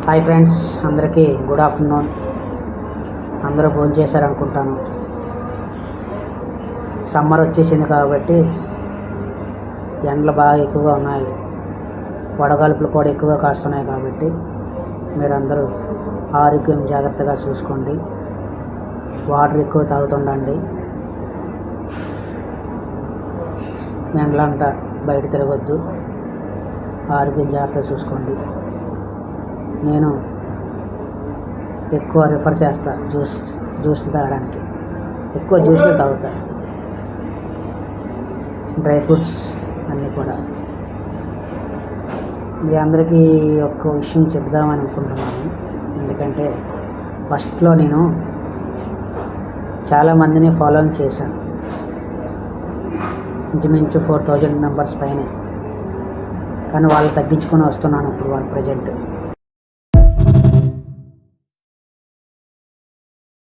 Hi friends, అందరికీ good afternoon. అందరూ భోజనం చేశారనుకుంటాను. సమ్మర్ వచ్చేసింది కాబట్టి ఎండలు బాగా ఎక్కువగా ఉన్నాయి, వడగాల్పులు కూడా ఎక్కువగా కాస్తున్నాయి. కాబట్టి మీరందరూ ఆరోగ్యం జాగ్రత్తగా చూసుకోండి, వాటర్ ఎక్కువ తాగుతుండండి, ఎండలంతా బయట తిరగొద్దు, ఆరోగ్యం జాగ్రత్తగా చూసుకోండి. నేను ఎక్కువ రిఫర్ చేస్తా జ్యూస్ తాగడానికి. ఎక్కువ జ్యూస్లు తాగుతా, డ్రై ఫ్రూట్స్ అన్నీ కూడా. మీ అందరికీ ఒక్క విషయం చెప్దామని అనుకుంటున్నాను. ఎందుకంటే ఫస్ట్లో నేను చాలామందిని ఫాలో చేశాను, ఇంచుమించు 4000 మెంబర్స్ పైనే. కానీ వాళ్ళు తగ్గించుకొని వస్తున్నాను ఇప్పుడు. వాళ్ళు ప్రజెంట్